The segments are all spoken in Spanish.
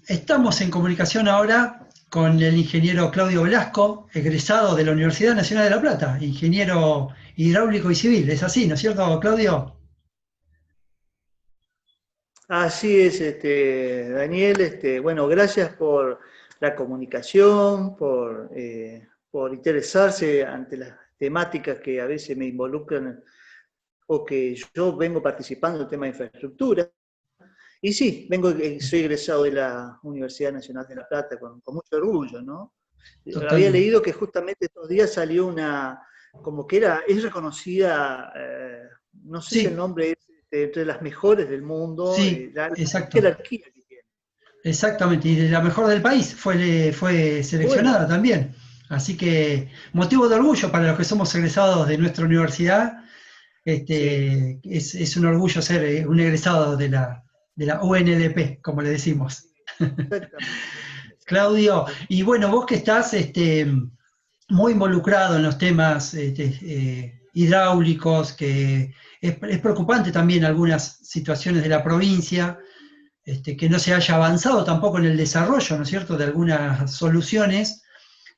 Estamos en comunicación ahora con el ingeniero Claudio Velasco, egresado de la Universidad Nacional de La Plata, ingeniero hidráulico y civil. ¿Es así, no es cierto, Claudio? Así es, Daniel. Bueno, gracias por la comunicación, por interesarse ante las temáticas que a veces me involucran o que yo vengo participando en el tema de infraestructura. Y sí, soy egresado de la Universidad Nacional de La Plata con mucho orgullo, ¿no? Había Totalmente. leído que justamente estos días salió como que es reconocida, no sé si el Sí, nombre es entre las mejores del mundo, sí, la exacto. jerarquía que tiene. Exactamente. Y de la mejor del país fue Bueno, seleccionada también. Así que motivo de orgullo para los que somos egresados de nuestra universidad. sí, Es un orgullo ser un egresado de la UNLP, como le decimos. exactamente, Claudio, exactamente. y bueno, vos que estás muy involucrado en los temas hidráulicos, que es preocupante también algunas situaciones de la provincia, que no se haya avanzado tampoco en el desarrollo, ¿no es cierto?, de algunas soluciones,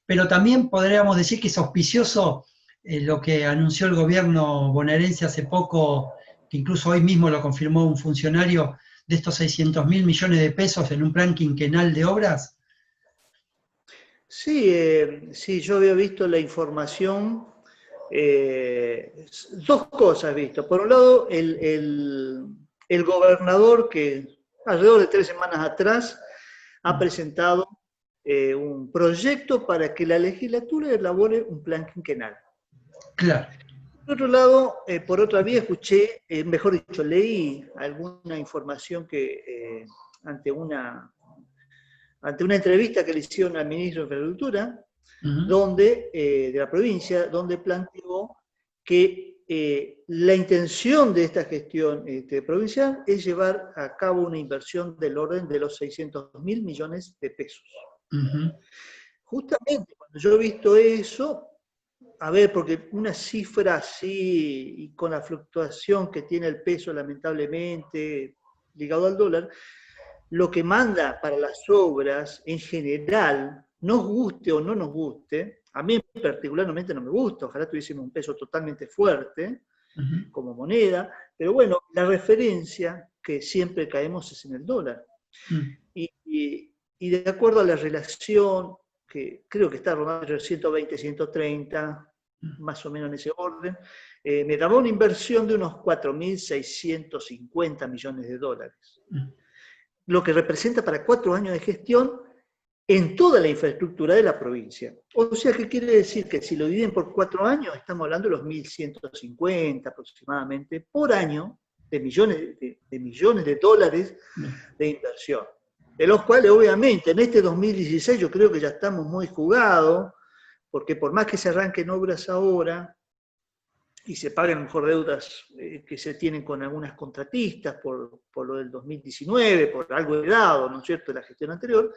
pero también podríamos decir que es auspicioso lo que anunció el gobierno bonaerense hace poco, que incluso hoy mismo lo confirmó un funcionario, de estos 600.000 millones de pesos en un plan quinquenal de obras. Sí, sí, yo había visto la información, dos cosas he visto. Por un lado, el gobernador que alrededor de 3 semanas atrás ha presentado un proyecto para que la legislatura elabore un plan quinquenal. Claro. Por otro lado, por otra vía escuché, mejor dicho, leí alguna información que ante una ante una entrevista que le hicieron al ministro de Infraestructura, Ujú. de la provincia, donde planteó que la intención de esta gestión provincial es llevar a cabo una inversión del orden de los 600.000 millones de pesos. Ujú. Justamente cuando yo he visto eso, a ver, porque una cifra así y con la fluctuación que tiene el peso lamentablemente ligado al dólar, lo que manda para las obras en general, nos guste o no nos guste, a mí particularmente no me gusta, ojalá tuviésemos un peso totalmente fuerte Ujú. como moneda, pero bueno, la referencia que siempre caemos es en el dólar. Mm. Y de acuerdo a la relación, que creo que está rondando entre 120 y 130, más o menos en ese orden, me daba una inversión de unos 4.650 millones de dólares, Mm. lo que representa para 4 años de gestión en toda la infraestructura de la provincia. O sea, ¿qué quiere decir? Que si lo dividen por 4 años, estamos hablando de los 1.150 aproximadamente por año de millones de dólares Bien. de inversión. De los cuales, obviamente, en este 2016 yo creo que ya estamos muy jugados, porque por más que se arranquen obras ahora, y se paguen mejor deudas que se tienen con algunas contratistas por lo del 2019, por algo heredado, ¿no es cierto?, de la gestión anterior.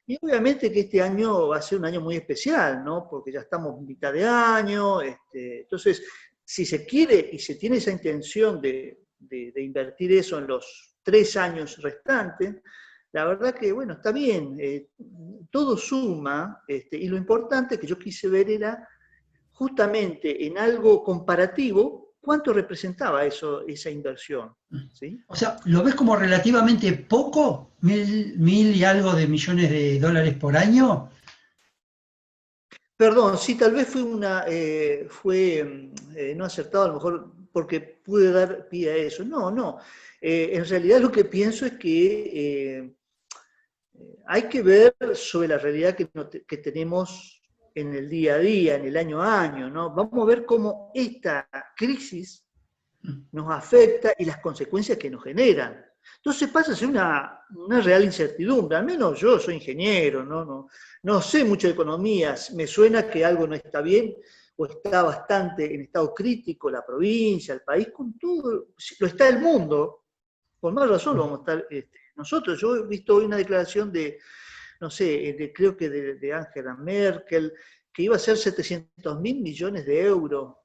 Y obviamente que este año va a ser un año muy especial, ¿no?, porque ya estamos en mitad de año. Entonces, si se quiere y se tiene esa intención de invertir eso en los 3 años restantes, la verdad que, bueno, está bien, todo suma, y lo importante que yo quise ver era justamente en algo comparativo, ¿cuánto representaba esa inversión? ¿Sí? O sea, ¿lo ves como relativamente poco? Mil y algo de millones de dólares por año. Perdón, sí, tal vez fue no acertado, a lo mejor porque pude dar pie a eso. No, no. En realidad lo que pienso es que hay que ver sobre la realidad que tenemos en el día a día, en el año a año, ¿no? Vamos a ver cómo esta crisis nos afecta y las consecuencias que nos generan. Entonces pasa a ser una real incertidumbre. Al menos yo soy ingeniero, no sé mucho de economía, me suena que algo no está bien o está bastante en estado crítico la provincia, el país, con todo, lo está el mundo, por más razón lo vamos a estar nosotros. Yo he visto hoy una declaración no sé, creo que de Angela Merkel, que iba a ser 700.000 millones de euros,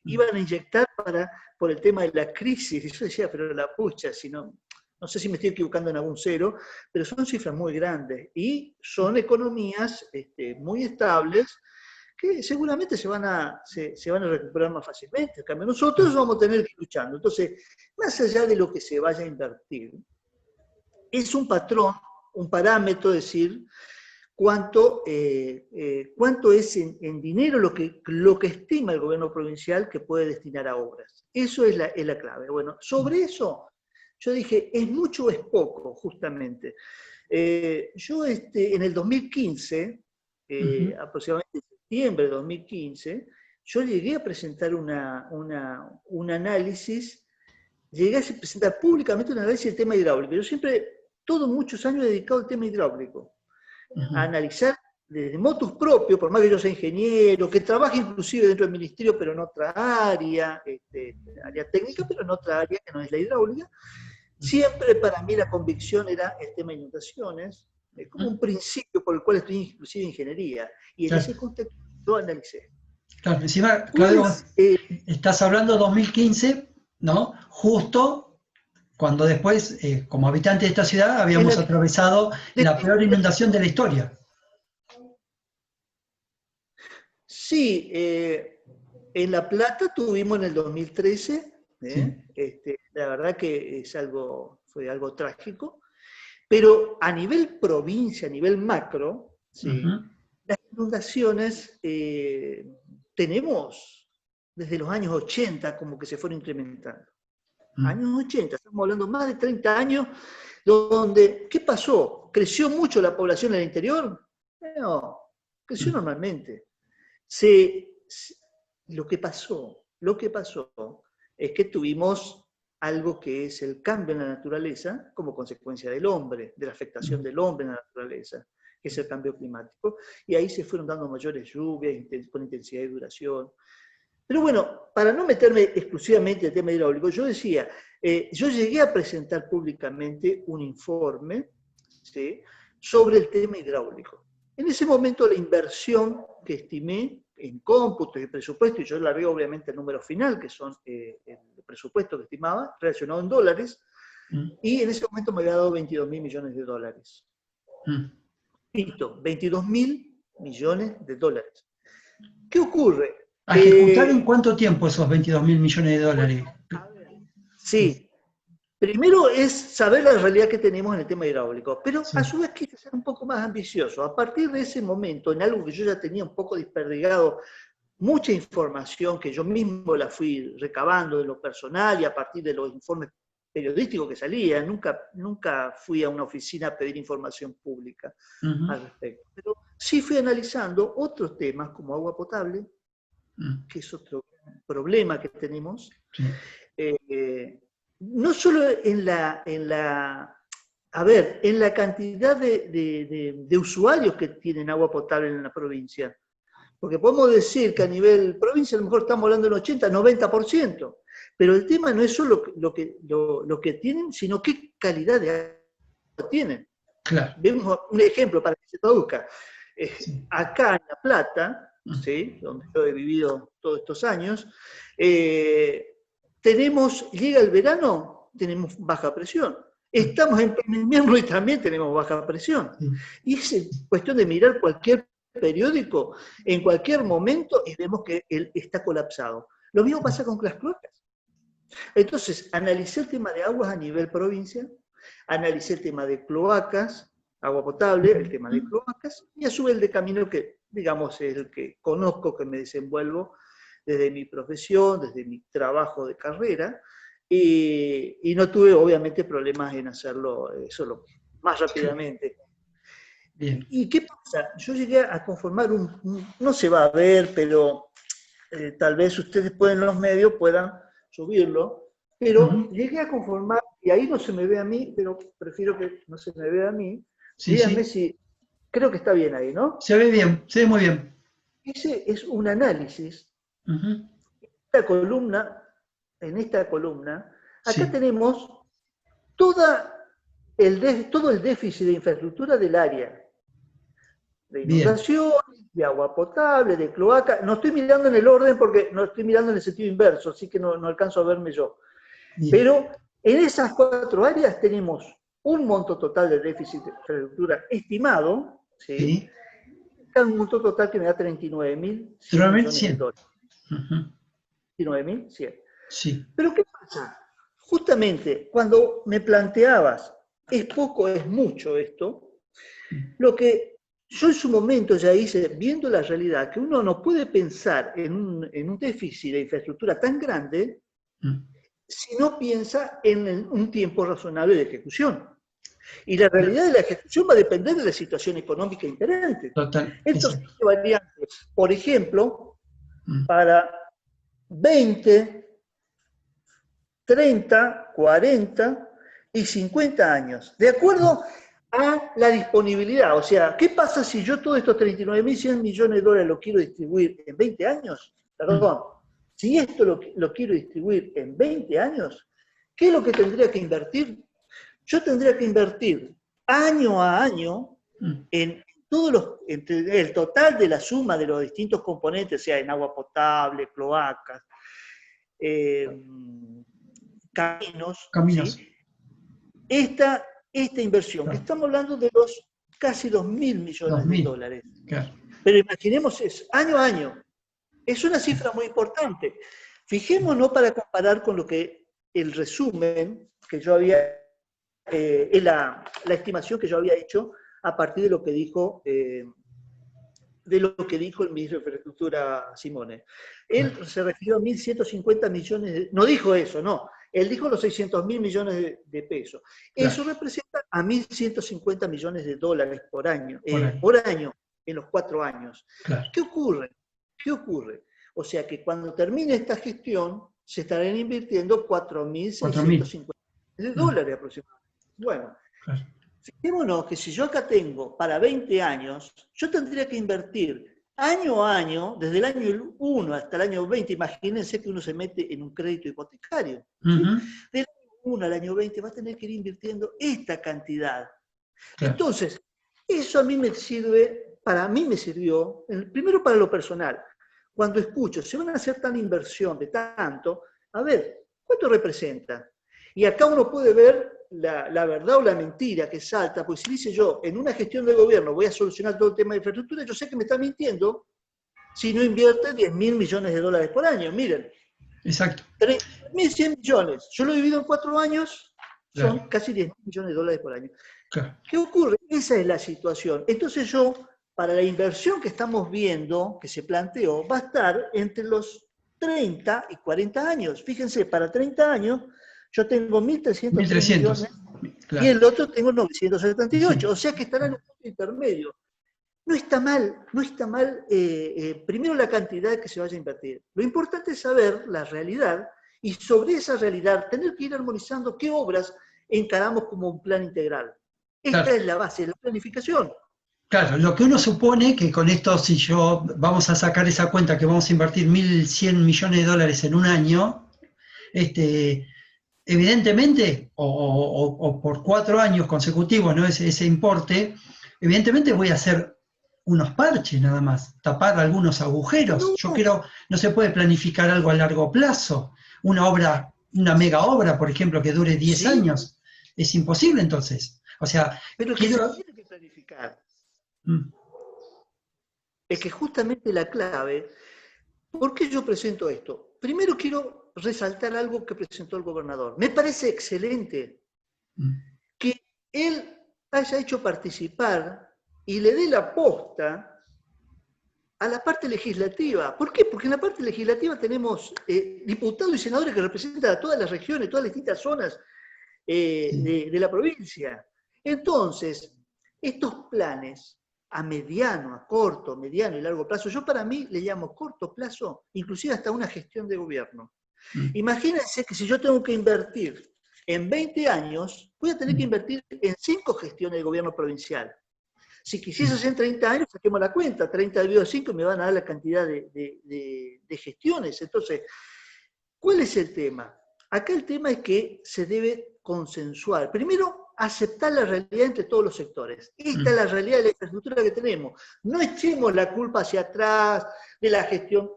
iban a inyectar por el tema de la crisis. Y yo decía, pero la pucha, si no no sé si me estoy equivocando en algún cero, pero son cifras muy grandes y son economías muy estables que seguramente se van a recuperar más fácilmente. En cambio, nosotros vamos a tener que ir luchando. Entonces, más allá de lo que se vaya a invertir, es un patrón, un parámetro, decir, cuánto es en dinero lo que estima el gobierno provincial que puede destinar a obras. Eso es la clave. Bueno, sobre eso yo dije, ¿es mucho o es poco, justamente? Yo en el 2015, aproximadamente en septiembre de 2015, yo llegué a presentar un análisis, llegué a presentar públicamente un análisis del tema hidráulico. Yo siempre, muchos años dedicado al tema hidráulico, a analizar desde motus propio, por más que yo sea ingeniero, que trabaje inclusive dentro del ministerio, pero en otra área, área técnica, pero en otra área que no es la hidráulica. Siempre para mí la convicción era el tema de inundaciones, como un principio por el cual estoy inclusive ingeniería, y en ese contexto lo analicé. Claro, encima, Claudio, estás hablando 2015, ¿no? Justo cuando después, como habitante de esta ciudad, habíamos atravesado la peor inundación de la historia. Sí, en La Plata tuvimos en el 2013, Sí. La verdad que fue algo trágico, pero a nivel provincia, a nivel macro, ¿sí? Las inundaciones tenemos desde los años 80 como que se fueron incrementando. Años 80, estamos hablando más de 30 años, donde, ¿qué pasó? ¿Creció mucho la población en el interior? No, creció normalmente. Lo que pasó es que tuvimos algo que es el cambio en la naturaleza como consecuencia del hombre, de la afectación del hombre en la naturaleza, que es el cambio climático, y ahí se fueron dando mayores lluvias con intensidad y duración. Pero bueno, para no meterme exclusivamente en el tema hidráulico, yo decía, yo llegué a presentar públicamente un informe, ¿sí?, sobre el tema hidráulico. En ese momento la inversión que estimé en cómputos y presupuesto, y yo largué obviamente el número final, que son el presupuesto que estimaba, relacionado en dólares, y en ese momento me había dado 22.000 millones de dólares. Listo, 22.000 millones de dólares. ¿Qué ocurre? ¿A ejecutar en cuánto tiempo esos 22.000 millones de dólares? Sí, primero es saber la realidad que tenemos en el tema hidráulico, pero a su vez quise ser un poco más ambicioso. A partir de ese momento, en algo que yo ya tenía un poco desperdigado, mucha información que yo mismo la fui recabando de lo personal y a partir de los informes periodísticos que salían, nunca fui a una oficina a pedir información pública al respecto. Pero sí fui analizando otros temas como agua potable, que es otro problema que tenemos. No solo en la cantidad de usuarios que tienen agua potable en la provincia, porque podemos decir que a nivel provincia a lo mejor estamos hablando del 80-90%, pero el tema no es solo lo que tienen, sino qué calidad de agua tienen. Claro. Vemos un ejemplo para que se traduzca. Acá en La Plata, ¿sí?, donde yo he vivido todos estos años, llega el verano, tenemos baja presión. Estamos en invierno y también tenemos baja presión. Y es cuestión de mirar cualquier periódico en cualquier momento y vemos que él está colapsado. Lo mismo pasa con las cloacas. Entonces, analicé el tema de aguas a nivel provincia, analicé el tema de cloacas, agua potable, el tema de cloacas, y a su vez el de camino que, digamos, es el que conozco, que me desenvuelvo desde mi profesión, desde mi trabajo de carrera, y no tuve obviamente problemas en hacerlo solo más rápidamente. Bien. ¿Y qué pasa? Yo llegué a conformar no se va a ver, pero tal vez ustedes en los medios puedan subirlo, pero llegué a conformar, y ahí no se me ve a mí, pero prefiero que no se me vea a mí. Díganme si, creo que está bien ahí, ¿no? Se ve bien, se ve muy bien. Ese es un análisis. En esta columna, acá tenemos todo el déficit de infraestructura del área. De inundación, de agua potable, de cloaca. No estoy mirando en el orden porque no estoy mirando en el sentido inverso, así que no alcanzo a verme yo. Bien. Pero En esas 4 áreas tenemos un monto total de déficit de infraestructura estimado, ¿sí? Sí. Un monto total que me da 39.100 millones de 100. dólares. Ujú. 39.100. Sí. Pero ¿qué pasa? Justamente cuando me planteabas, ¿es poco, es mucho esto? Lo que yo en su momento ya hice, viendo la realidad, que uno no puede pensar en un déficit de infraestructura tan grande si no piensa en un tiempo razonable de ejecución. Y la realidad de la ejecución va a depender de la situación económica imperante. Total. Entonces, Exacto. ¿qué variantes? Por ejemplo, para 20, 30, 40 y 50 años, de acuerdo a la disponibilidad. O sea, ¿qué pasa si yo todos estos 39.100 millones de dólares lo quiero distribuir en 20 años? Perdón, si esto lo quiero distribuir en 20 años, ¿qué es lo que tendría que invertir? Yo tendría que invertir año a año en entre el total de la suma de los distintos componentes, sea en agua potable, cloacas, caminos, Caminos. ¿sí? Esta inversión, que estamos hablando de los casi 2.000 millones de 2000. dólares. Claro. Pero imaginemos eso, año a año. Es una cifra muy importante. Fijémonos para comparar con lo que el resumen que yo había, la estimación que yo había hecho a partir de lo que dijo el ministro de Infraestructura, Simone. Él se refirió a 1.150 millones, no dijo eso, no. Él dijo los 600.000 millones de pesos. Claro. Eso representa a 1.150 millones de dólares por año, en los 4 años. Claro. ¿Qué ocurre? O sea que cuando termine esta gestión, se estarán invirtiendo 4.650 de dólares aproximadamente. Bueno, claro. Fijémonos que si yo acá tengo para 20 años, yo tendría que invertir año a año, desde el año 1 hasta el año 20, imagínense que uno se mete en un crédito hipotecario. ¿Sí? Del año 1 al año 20 va a tener que ir invirtiendo esta cantidad. Claro. Entonces, eso a mí me sirve, para mí me sirvió, primero para lo personal. Cuando escucho, se van a hacer tan inversión de tanto, a ver, ¿cuánto representa? Y acá uno puede ver la verdad o la mentira que salta, porque si dice yo, en una gestión de gobierno voy a solucionar todo el tema de infraestructura, yo sé que me está mintiendo si no invierte 10.000 millones de dólares por año. Miren. Exacto. 3.100 millones. Yo lo divido en 4 años, son casi 10.000 millones de dólares por año. Claro. ¿Qué ocurre? Esa es la situación. Entonces yo, para la inversión que estamos viendo, que se planteó, va a estar entre los 30 y 40 años. Fíjense, para 30 años yo tengo 1.300 millones, claro. Y el otro tengo 978, sí. O sea que estará en un punto intermedio. No está mal, primero la cantidad que se vaya a invertir. Lo importante es saber la realidad y sobre esa realidad tener que ir armonizando qué obras encaramos como un plan integral. Esta es la base, la planificación. Claro, lo que uno supone que con esto, si vamos a sacar esa cuenta que vamos a invertir 1.100 millones de dólares en un año, evidentemente, o por 4 años consecutivos, ¿no? Ese importe, evidentemente voy a hacer unos parches nada más, tapar algunos agujeros. No. Yo creo, no se puede planificar algo a largo plazo. Una obra, una mega obra, por ejemplo, que dure 10 años, es imposible entonces. O sea, pero que se tiene que planificar. Es que justamente la clave, ¿por qué yo presento esto? Primero quiero resaltar algo que presentó el gobernador. Me parece excelente que él haya hecho participar y le dé la posta a la parte legislativa. ¿Por qué? Porque en la parte legislativa tenemos diputados y senadores que representan a todas las regiones, todas las distintas zonas de la provincia. Entonces, estos planes a mediano, a corto, mediano y largo plazo, yo para mí le llamo corto plazo, inclusive hasta una gestión de gobierno. Imagínense que si yo tengo que invertir en 20 años, voy a tener que invertir en 5 gestiones de gobierno provincial. Si quisiese hacer 30 años, saquemos la cuenta, 30 dividido 5 me van a dar la cantidad de gestiones. Entonces, ¿cuál es el tema? Acá el tema es que se debe consensuar. Primero, aceptar la realidad entre todos los sectores. Esta es la realidad de la infraestructura que tenemos. No echemos la culpa hacia atrás de la gestión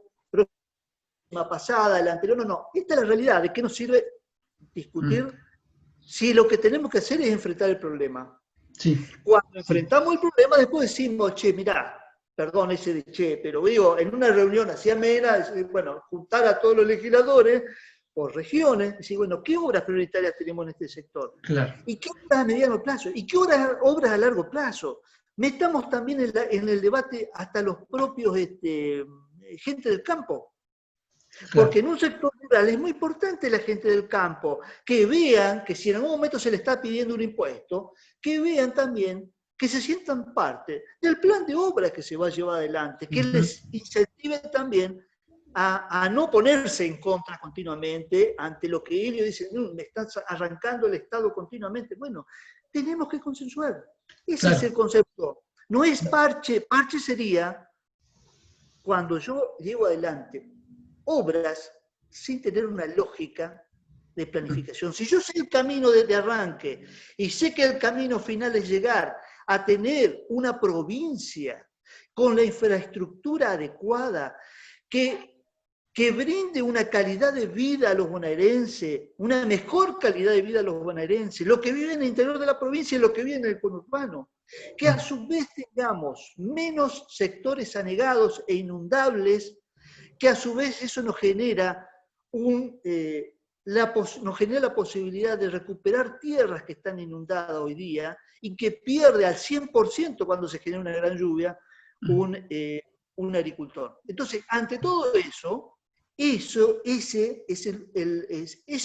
pasada, de la anterior, no. Esta es la realidad. ¿De qué nos sirve discutir si lo que tenemos que hacer es enfrentar el problema. Sí. Cuando Sí. enfrentamos el problema, después decimos, che, mirá, perdón ese de che, pero digo, en una reunión así amena, bueno, juntar a todos los legisladores por regiones, decir, bueno, ¿qué obras prioritarias tenemos en este sector? Claro. ¿Y qué obras a mediano plazo? ¿Y qué obras a largo plazo? Metamos también en el debate hasta los propios gente del campo. Claro. Porque en un sector rural es muy importante la gente del campo, que vean que si en algún momento se le está pidiendo un impuesto, que vean también que se sientan parte del plan de obras que se va a llevar adelante, que les incentive también a no ponerse en contra continuamente ante lo que ellos dicen, me están arrancando el Estado continuamente. Bueno, tenemos que consensuar. Ese Claro. es el concepto. No es parche. Parche sería cuando yo llevo adelante obras sin tener una lógica de planificación. Si yo sé el camino de arranque y sé que el camino final es llegar a tener una provincia con la infraestructura adecuada, que brinde una calidad de vida a los bonaerenses, una mejor calidad de vida a los bonaerenses, lo que vive en el interior de la provincia y lo que vive en el conurbano, que a su vez tengamos menos sectores anegados e inundables, que a su vez eso nos genera nos genera la posibilidad de recuperar tierras que están inundadas hoy día y que pierde al 100% cuando se genera una gran lluvia un agricultor. Entonces, ante todo eso, ese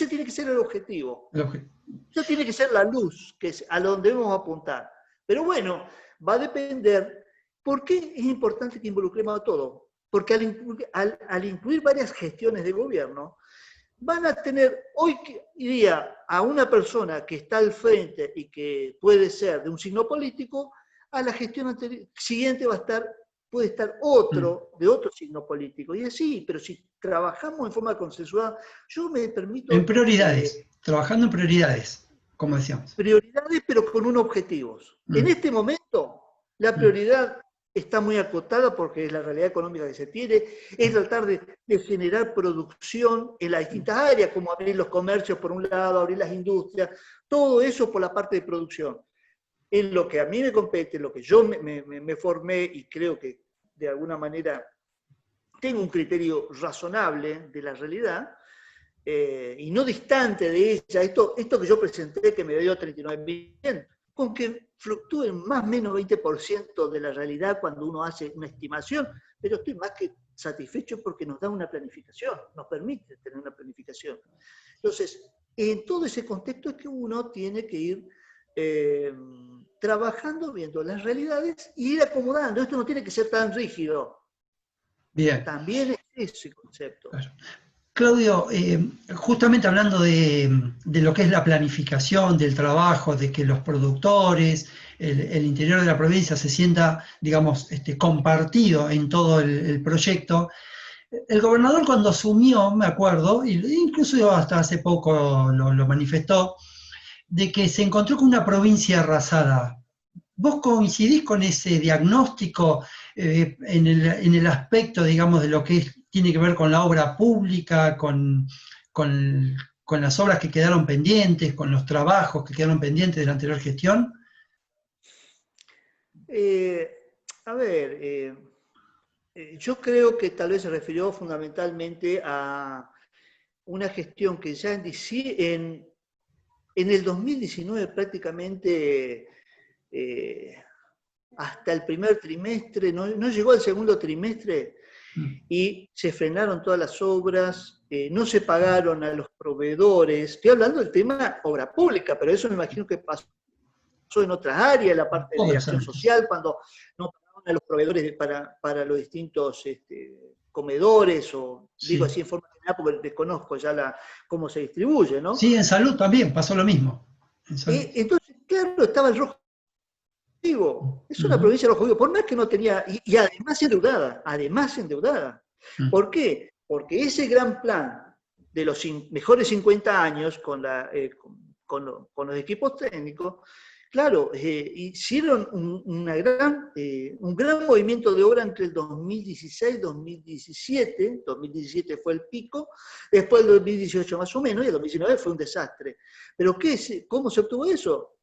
tiene que ser el objetivo. Eso tiene que ser la luz, que es a donde debemos apuntar. Pero bueno, va a depender. ¿Por qué es importante que involucremos a todos? Porque al incluir varias gestiones de gobierno, van a tener hoy día a una persona que está al frente y que puede ser de un signo político, a la gestión siguiente puede estar otro de otro signo político. Y así, pero si trabajamos en forma consensuada, yo me permito... En prioridades, trabajando en prioridades, como decíamos. Prioridades, pero con unos objetivos. En este momento, la prioridad está muy acotada porque es la realidad económica que se tiene, es tratar de generar producción en las distintas áreas, como abrir los comercios por un lado, abrir las industrias, todo eso por la parte de producción. En lo que a mí me compete, en lo que yo me formé y creo que de alguna manera tengo un criterio razonable de la realidad, y no distante de ella, esto que yo presenté que me dio 39.000, con que fluctúen más o menos 20% de la realidad cuando uno hace una estimación, pero estoy más que satisfecho porque nos da una planificación, nos permite tener una planificación. Entonces, en todo ese contexto es que uno tiene que ir trabajando, viendo las realidades y ir acomodando. Esto no tiene que ser tan rígido. Bien. También es ese concepto. Claro. Claudio, justamente hablando de lo que es la planificación del trabajo, de que los productores, el interior de la provincia se sienta, digamos, compartido en todo el proyecto, el gobernador cuando asumió, me acuerdo, incluso hasta hace poco lo manifestó, de que se encontró con una provincia arrasada. ¿Vos coincidís con ese diagnóstico en el aspecto, digamos, de lo que tiene que ver con la obra pública, con las obras que quedaron pendientes, con los trabajos que quedaron pendientes de la anterior gestión? Yo creo que tal vez se refirió fundamentalmente a una gestión que ya en el 2019 prácticamente hasta el primer trimestre, no llegó al segundo trimestre y se frenaron todas las obras, no se pagaron a los proveedores. Estoy hablando del tema obra pública, pero eso me imagino que pasó en otras áreas, la parte de acción social, cuando no pagaban a los proveedores para los distintos comedores, o digo así en forma general porque desconozco ya cómo se distribuye, ¿no? Sí, en salud también pasó lo mismo. Entonces, claro, estaba el rojo vivo. Es una provincia de rojo vivo, por más que no tenía, y además endeudada. ¿Por qué? Porque ese gran plan de los mejores 50 años con los equipos técnicos, Claro, hicieron un gran movimiento de obra entre el 2016 y 2017. 2017 fue el pico, después el 2018 más o menos, y el 2019 fue un desastre. ¿Pero cómo se obtuvo eso?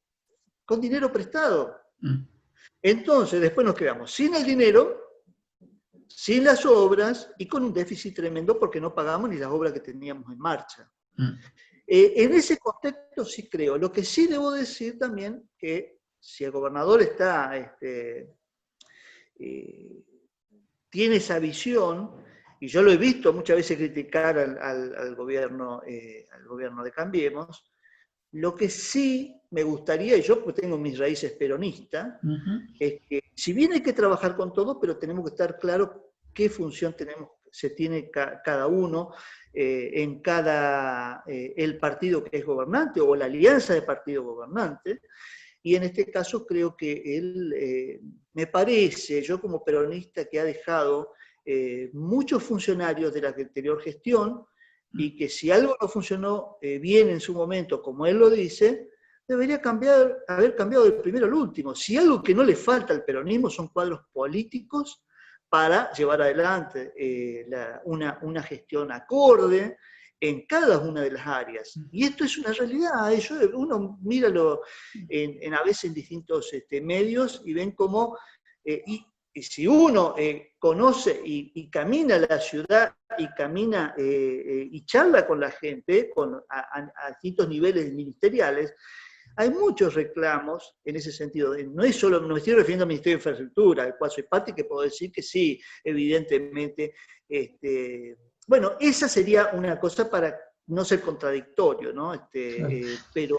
Con dinero prestado. Entonces, después nos quedamos sin el dinero, sin las obras y con un déficit tremendo porque no pagamos ni las obras que teníamos en marcha. En ese contexto sí creo. Lo que sí debo decir también que si el gobernador tiene esa visión, y yo lo he visto muchas veces criticar al gobierno de Cambiemos, lo que sí me gustaría, y yo pues tengo mis raíces peronistas, es que si bien hay que trabajar con todos, pero tenemos que estar claros qué función se tiene cada uno en el partido que es gobernante o la alianza de partido gobernante. Y en este caso creo que él, me parece, yo como peronista que ha dejado muchos funcionarios de la anterior gestión, y que si algo no funcionó bien en su momento, como él lo dice, debería haber cambiado del primero al último. Si algo que no le falta al peronismo son cuadros políticos para llevar adelante una gestión acorde en cada una de las áreas. Y esto es una realidad. Uno míralo a veces en distintos medios y ven cómo... y si uno conoce y camina la ciudad y camina y charla con la gente a distintos niveles ministeriales, hay muchos reclamos en ese sentido. No es solo, no me estoy refiriendo al Ministerio de Infraestructura, al cual soy parte, que puedo decir que sí, evidentemente. Bueno, esa sería una cosa para no ser contradictorio, ¿no? Claro. Pero...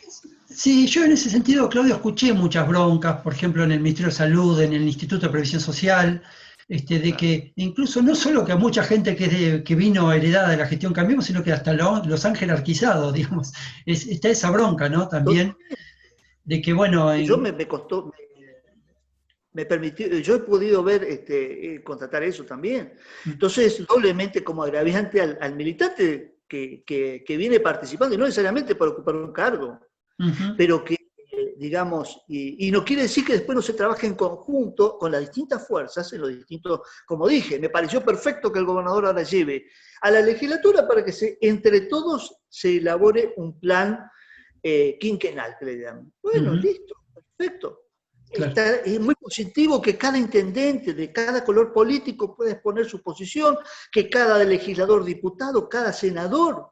Sí, yo en ese sentido, Claudio, escuché muchas broncas, por ejemplo, en el Ministerio de Salud, en el Instituto de Previsión Social, de que incluso no solo que a mucha gente que vino heredada de la gestión Cambiemos, sino que hasta los han jerarquizado, digamos. Está esa bronca, ¿no? También, de que, bueno... Yo me costó... Me permitió, yo he podido ver, constatar eso también. Entonces, doblemente como agraviante al militante que viene participando, y no necesariamente para ocupar un cargo, pero que, digamos, y no quiere decir que después no se trabaje en conjunto con las distintas fuerzas, en los distintos, como dije, me pareció perfecto que el gobernador ahora lleve a la legislatura para que entre todos se elabore un plan quinquenal, que le llaman. Bueno, listo, perfecto. Claro. Es muy positivo que cada intendente de cada color político pueda exponer su posición, que cada legislador, diputado, cada senador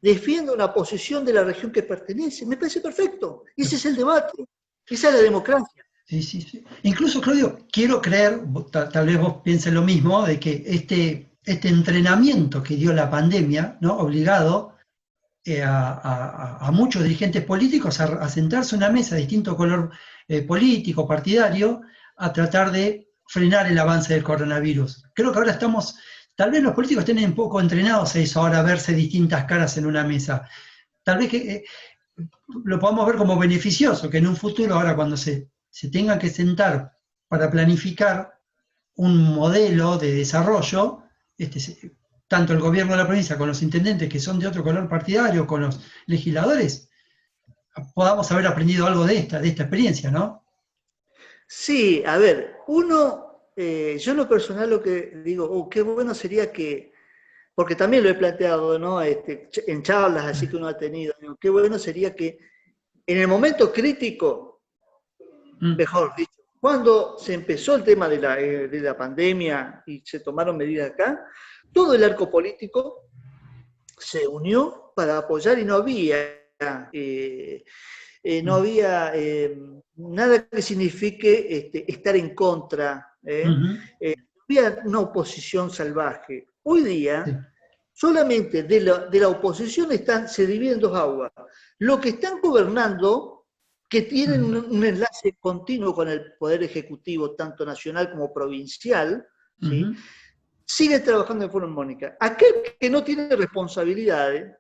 defienda una posición de la región que pertenece. Me parece perfecto. Ese es el debate. Esa es la democracia. Sí, sí, sí. Incluso, Claudio, quiero creer, tal vez vos pienses lo mismo, de que este entrenamiento que dio la pandemia, ¿no? Obligado a muchos dirigentes políticos a sentarse a una mesa de distinto color político, partidario, a tratar de frenar el avance del coronavirus. Creo que ahora tal vez los políticos estén un poco entrenados a eso, ahora a verse distintas caras en una mesa. Tal vez que lo podamos ver como beneficioso, que en un futuro, ahora cuando se tengan que sentar para planificar un modelo de desarrollo, tanto el gobierno de la provincia con los intendentes que son de otro color partidario, con los legisladores, podamos haber aprendido algo de esta experiencia, ¿no? Sí, a ver, yo en lo personal lo que digo, qué bueno sería que, porque también lo he planteado, ¿no? En charlas así que uno ha tenido, digo, qué bueno sería que en el momento crítico, mejor dicho, cuando se empezó el tema de la pandemia y se tomaron medidas acá, todo el arco político se unió para apoyar y no había nada que signifique estar en contra, no había una oposición salvaje. Hoy día, solamente de la oposición se dividen en dos aguas. Los que están gobernando, que tienen un enlace continuo con el Poder Ejecutivo, tanto nacional como provincial, ¿sí? Sigue trabajando de forma armónica. Aquel que no tiene responsabilidades,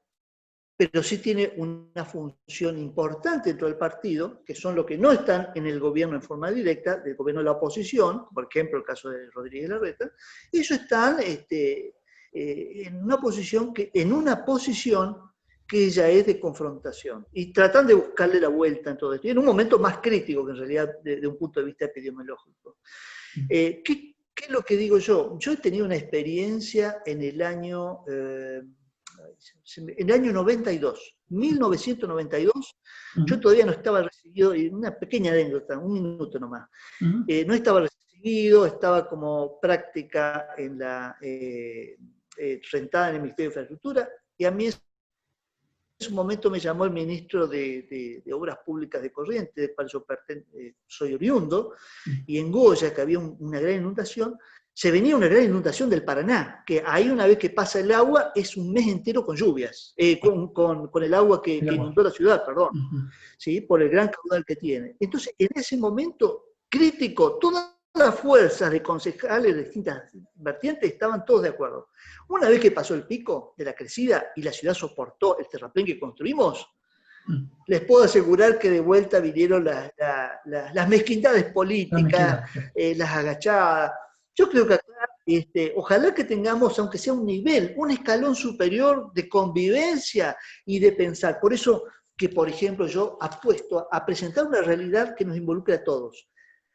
pero sí tiene una función importante dentro del partido, que son los que no están en el gobierno en forma directa, del gobierno de la oposición, por ejemplo el caso de Rodríguez Larreta, ellos están en una posición que ella es de confrontación. Y tratan de buscarle la vuelta en todo esto. Y en un momento más crítico que en realidad de un punto de vista epidemiológico. ¿Qué es lo que digo yo? Yo he tenido una experiencia en el año 92, 1992. Yo todavía no estaba recibido, y una pequeña anécdota, un minuto nomás. No estaba recibido, estaba como práctica en rentada en el Ministerio de Infraestructura, y a mí en ese momento me llamó el ministro de Obras Públicas de Corrientes, del cual yo soy oriundo, y en Goya, que había una gran inundación, se venía una gran inundación del Paraná, que ahí una vez que pasa el agua es un mes entero con lluvias, con el agua que inundó la ciudad, perdón, ¿sí? Por el gran caudal que tiene. Entonces, en ese momento crítico, todas las fuerzas de concejales de distintas vertientes estaban todos de acuerdo. Una vez que pasó el pico de la crecida y la ciudad soportó el terraplén que construimos, les puedo asegurar que de vuelta vinieron las mezquindades políticas, las agachadas. Yo creo que acá, ojalá que tengamos, aunque sea un nivel, un escalón superior de convivencia y de pensar. Por eso que, por ejemplo, yo apuesto a presentar una realidad que nos involucre a todos.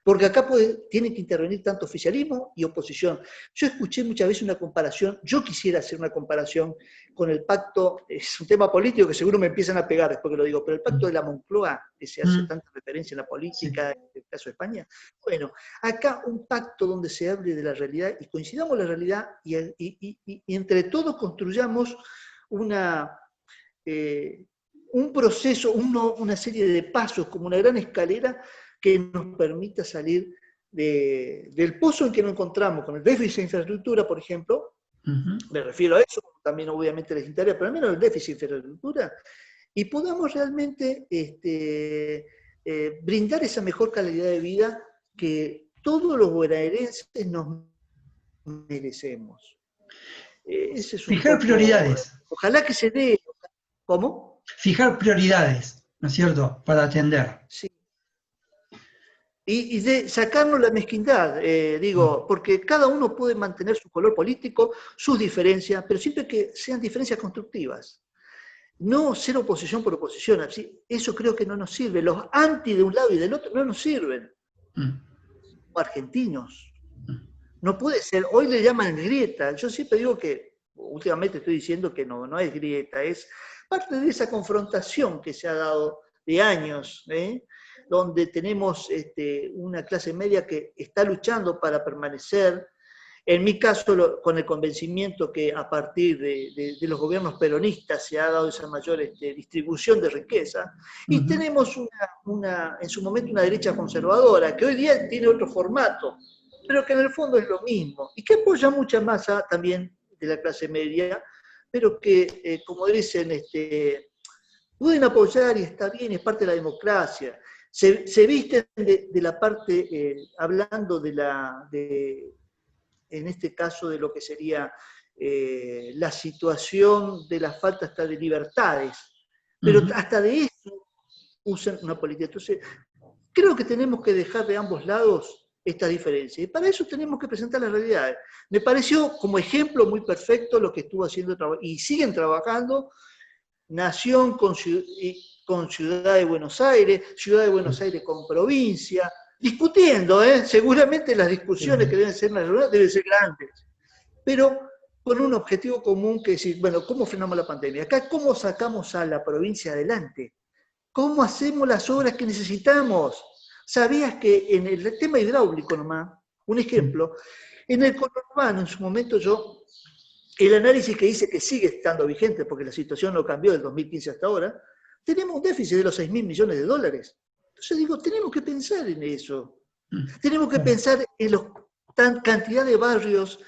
Porque acá tiene que intervenir tanto oficialismo y oposición. Yo escuché muchas veces una comparación, yo quisiera hacer una comparación con el pacto, es un tema político que seguro me empiezan a pegar después que lo digo, pero el pacto de la Moncloa, que se hace tanta referencia en la política, en el caso de España, bueno, acá un pacto donde se hable de la realidad y coincidamos en la realidad y entre todos construyamos un proceso, una serie de pasos, como una gran escalera, que nos permita salir del pozo en que nos encontramos, con el déficit de infraestructura, por ejemplo, me refiero a eso, también obviamente les interesa, pero al menos el déficit de infraestructura, y podamos realmente brindar esa mejor calidad de vida que todos los bonaerenses nos merecemos. Ese es Fijar prioridades. Ojalá que se dé. ¿Cómo? Fijar prioridades, ¿no es cierto?, para atender. Sí. Y de sacarnos la mezquindad, porque cada uno puede mantener su color político, sus diferencias, pero siempre que sean diferencias constructivas. No ser oposición por oposición, eso creo que no nos sirve. Los anti de un lado y del otro no nos sirven. Como argentinos. No puede ser, hoy le llaman grieta. Yo siempre digo que, últimamente estoy diciendo que no es grieta, es parte de esa confrontación que se ha dado de años, donde tenemos una clase media que está luchando para permanecer, en mi caso con el convencimiento que a partir de los gobiernos peronistas se ha dado esa mayor distribución de riqueza, y tenemos en su momento una derecha conservadora, que hoy día tiene otro formato, pero que en el fondo es lo mismo, y que apoya mucha masa también de la clase media, pero que, como dicen, pueden apoyar y está bien, es parte de la democracia. Se visten de la parte, hablando en este caso de lo que sería la situación de la falta hasta de libertades, pero hasta de eso usan una política. Entonces, creo que tenemos que dejar de ambos lados esta diferencia, y para eso tenemos que presentar las realidades. Me pareció como ejemplo muy perfecto lo que estuvo haciendo y siguen trabajando Nación con Ciudad de Buenos Aires, Ciudad de Buenos Aires con provincia, discutiendo, seguramente las discusiones que deben ser grandes, pero con un objetivo común, que es decir, bueno, ¿cómo frenamos la pandemia? Acá, ¿cómo sacamos a la provincia adelante? ¿Cómo hacemos las obras que necesitamos? ¿Sabías que en el tema hidráulico nomás, un ejemplo, en el conurbano en su momento el análisis que dice que sigue estando vigente, porque la situación no cambió del 2015 hasta ahora, tenemos un déficit de los 6.000 millones de dólares. Entonces digo, tenemos que pensar en eso. Tenemos que pensar en la cantidad de barrios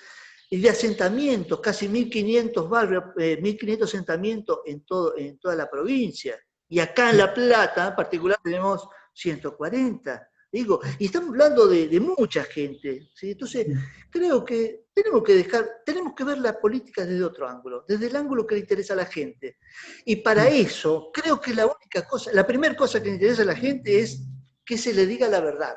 y de asentamientos, casi 1.500 barrios, 1.500 asentamientos en toda la provincia. Y acá en La Plata, en particular, tenemos 140. Y estamos hablando de mucha gente, ¿sí? Entonces, creo que tenemos que ver la política desde otro ángulo, desde el ángulo que le interesa a la gente. Y para eso, creo que la primera cosa que le interesa a la gente es que se le diga la verdad.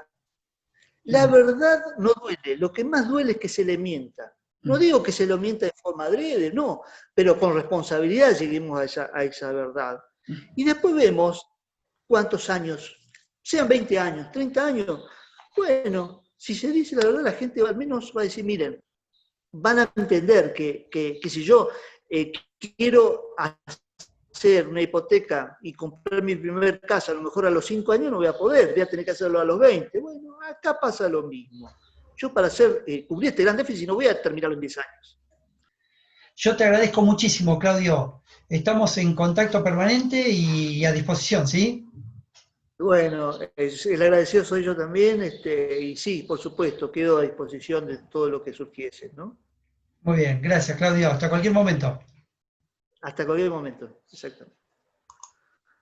La verdad no duele, lo que más duele es que se le mienta. No digo que se lo mienta de forma adrede, no, pero con responsabilidad lleguemos a esa verdad. Y después vemos cuántos años, sean 20 años, 30 años, bueno, si se dice la verdad, la gente al menos va a decir, miren, van a entender que si yo quiero hacer una hipoteca y comprar mi primer casa, a lo mejor a los 5 años no voy a poder, voy a tener que hacerlo a los 20. Bueno, acá pasa lo mismo. Yo para cubrir este gran déficit no voy a terminarlo en 10 años. Yo te agradezco muchísimo, Claudio. Estamos en contacto permanente y a disposición, ¿sí? Bueno, el agradecido soy yo también, y sí, por supuesto, quedo a disposición de todo lo que surgiese, ¿no? Muy bien, gracias, Claudio. Hasta cualquier momento. Hasta cualquier momento, exactamente.